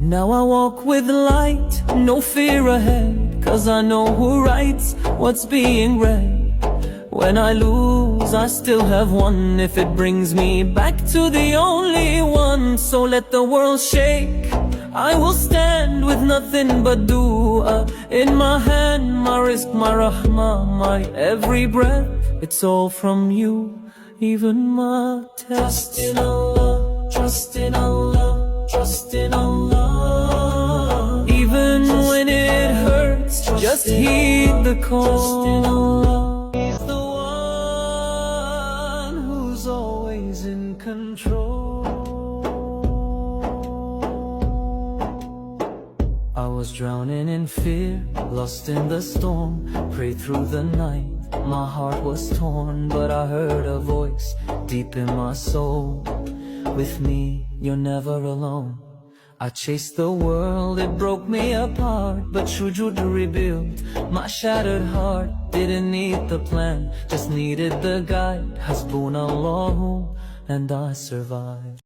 Now I walk with light, no fear ahead, 'cause I know who writes what's being read. When I lose, I still have won, if it brings me back to the only one. So let the world shake, I will stand with nothing but dua. In my hand, my rizq, my rahmah, my every breath, it's all from you, even my test. Trust in Allah, trust in Allah, trust in Allah. Even when it hurts, just heed the call. He's the one who's always in control. I was drowning in fear, lost in the storm, prayed through the night. My heart was torn, but I heard a voice deep in my soul. With me, you're never alone. I chased the world, it broke me apart, but Shuju to rebuild my shattered heart. Didn't need the plan, just needed the guide. Hasbunallahu, and I survived.